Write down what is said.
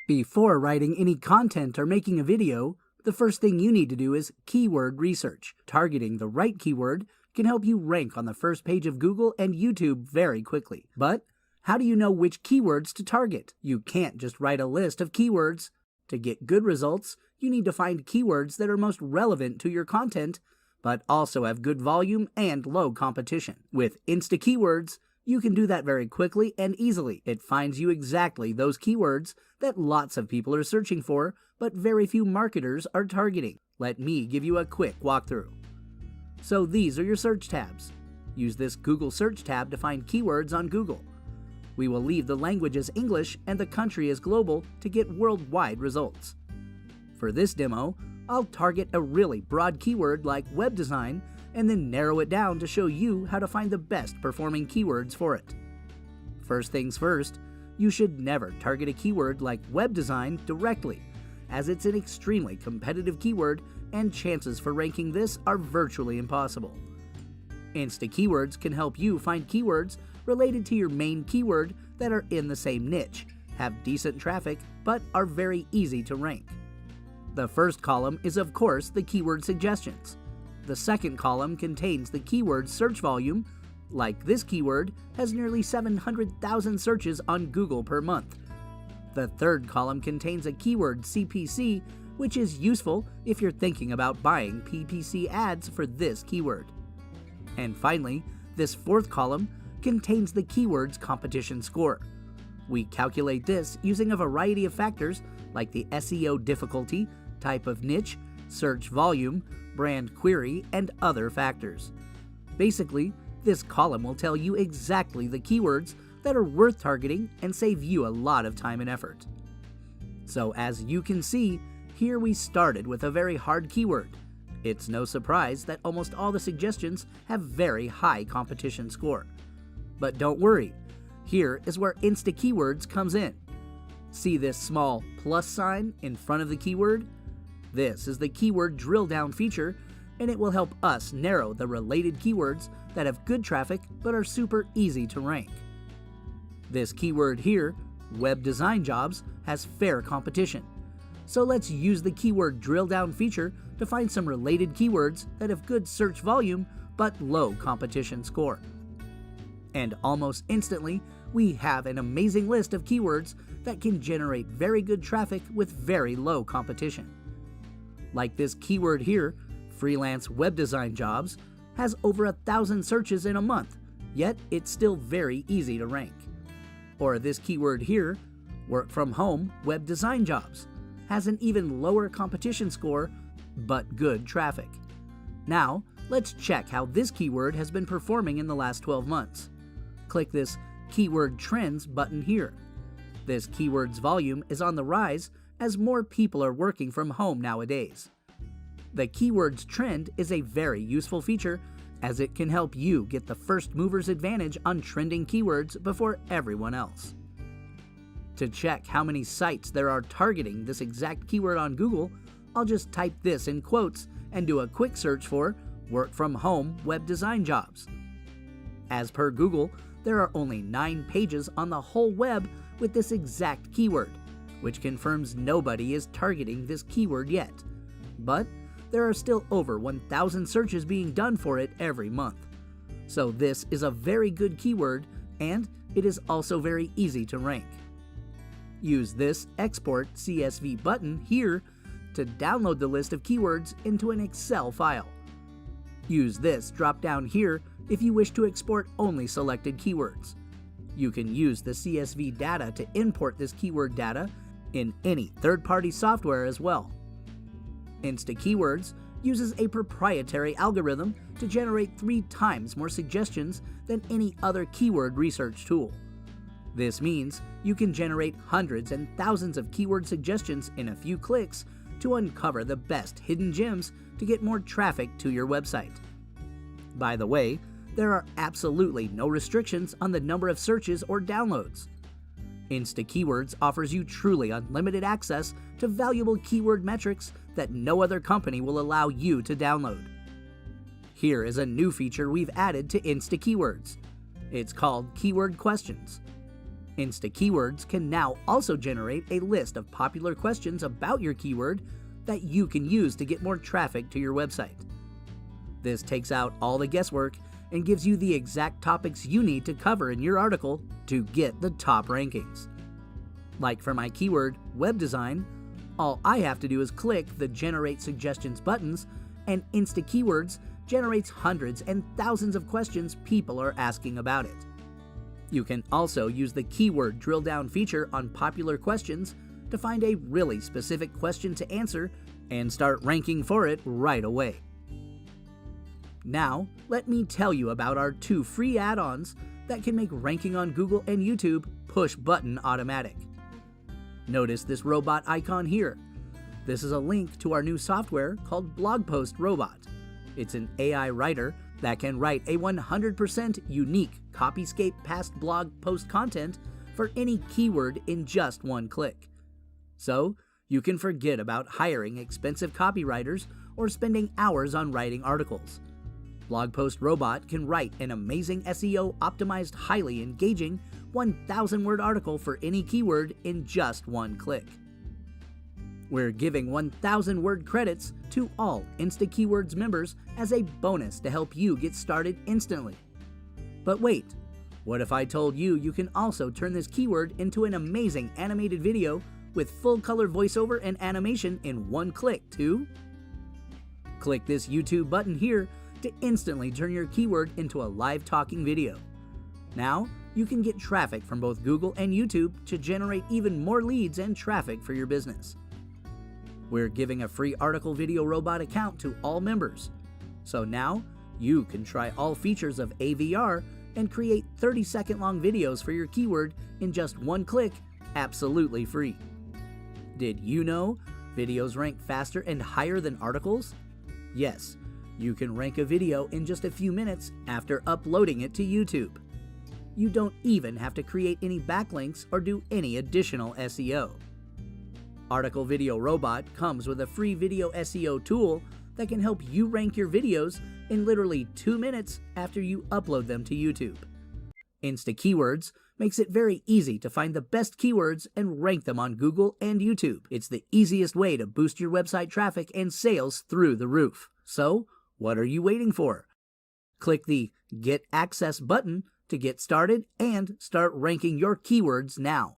Before writing any content or making a video, the first thing you need to do is keyword research. Targeting the right keyword can help you rank on the first page of Google and YouTube very quickly. But how do you know which keywords to target? You can't just write a list of keywords. To get good results, you need to find keywords that are most relevant to your content, but also have good volume and low competition. With InstaKeywords, you can do that very quickly and easily. It finds you exactly those keywords that lots of people are searching for, but very few marketers are targeting. Let me give you a quick walkthrough. So these are your search tabs. Use this Google search tab to find keywords on Google. We will leave the language as English and the country as global to get worldwide results. For this demo, I'll target a really broad keyword like web design and then narrow it down to show you how to find the best performing keywords for it. First things first, you should never target a keyword like web design directly, as it's an extremely competitive keyword and chances for ranking this are virtually impossible. InstaKeywords can help you find keywords related to your main keyword that are in the same niche, have decent traffic, but are very easy to rank. The first column is of course the keyword suggestions. The second column contains the keyword search volume. Like this keyword has nearly 700,000 searches on Google per month. The third column contains a keyword CPC, which is useful if you're thinking about buying PPC ads for this keyword. And finally, this fourth column contains the keyword's competition score. We calculate this using a variety of factors like the SEO difficulty, type of niche, search volume, brand query, and other factors. Basically, this column will tell you exactly the keywords that are worth targeting and save you a lot of time and effort. So as you can see, here we started with a very hard keyword. It's no surprise that almost all the suggestions have very high competition score. But don't worry, here is where InstaKeywords comes in. See this small plus sign in front of the keyword? This is the keyword drill down feature, and it will help us narrow the related keywords that have good traffic but are super easy to rank. This keyword here, web design jobs, has fair competition. So let's use the keyword drill down feature to find some related keywords that have good search volume but low competition score. And almost instantly, we have an amazing list of keywords that can generate very good traffic with very low competition. Like this keyword here, freelance web design jobs, has over 1,000 searches in a month, yet it's still very easy to rank. Or this keyword here, work from home web design jobs, has an even lower competition score, but good traffic. Now, let's check how this keyword has been performing in the last 12 months. Click this Keyword Trends button here. This keyword's volume is on the rise as more people are working from home nowadays. The keyword's trend is a very useful feature as it can help you get the first mover's advantage on trending keywords before everyone else. To check how many sites there are targeting this exact keyword on Google, I'll just type this in quotes and do a quick search for work from home web design jobs. As per Google, there are only 9 pages on the whole web with this exact keyword, which confirms nobody is targeting this keyword yet. But there are still over 1,000 searches being done for it every month. So this is a very good keyword, and it is also very easy to rank. Use this Export CSV button here to download the list of keywords into an Excel file. Use this drop down here if you wish to export only selected keywords. You can use the CSV data to import this keyword data in any third-party software as well. InstaKeywords uses a proprietary algorithm to generate 3 times more suggestions than any other keyword research tool. This means you can generate hundreds and thousands of keyword suggestions in a few clicks to uncover the best hidden gems to get more traffic to your website. By the way, there are absolutely no restrictions on the number of searches or downloads. InstaKeywords offers you truly unlimited access to valuable keyword metrics that no other company will allow you to download. Here is a new feature we've added to InstaKeywords. It's called Keyword Questions. InstaKeywords can now also generate a list of popular questions about your keyword that you can use to get more traffic to your website. This takes out all the guesswork and gives you the exact topics you need to cover in your article to get the top rankings. Like for my keyword, web design, all I have to do is click the Generate Suggestions buttons, and InstaKeywords generates hundreds and thousands of questions people are asking about it. You can also use the keyword drill down feature on popular questions to find a really specific question to answer and start ranking for it right away. Now, let me tell you about our 2 free add-ons that can make ranking on Google and YouTube push button automatic. Notice this robot icon here. This is a link to our new software called Blog Post Robot. It's an AI writer that can write a 100% unique copyscape past blog post content for any keyword in just one click. So, you can forget about hiring expensive copywriters or spending hours on writing articles. Blog Post Robot can write an amazing SEO-optimized, highly engaging 1,000-word article for any keyword in just one click. We're giving 1,000-word credits to all InstaKeywords members as a bonus to help you get started instantly. But wait, what if I told you you can also turn this keyword into an amazing animated video with full-color voiceover and animation in one click too? Click this YouTube button here to instantly turn your keyword into a live talking video. Now, you can get traffic from both Google and YouTube to generate even more leads and traffic for your business. We're giving a free article video robot account to all members. So now, you can try all features of AVR and create 30-second long videos for your keyword in just one click, absolutely free. Did you know videos rank faster and higher than articles? Yes, you can rank a video in just a few minutes after uploading it to YouTube. You don't even have to create any backlinks or do any additional SEO. Article Video Robot comes with a free video SEO tool that can help you rank your videos in literally 2 minutes after you upload them to YouTube. InstaKeywords makes it very easy to find the best keywords and rank them on Google and YouTube. It's the easiest way to boost your website traffic and sales through the roof. So, what are you waiting for? Click the Get Access button to get started and start ranking your keywords now.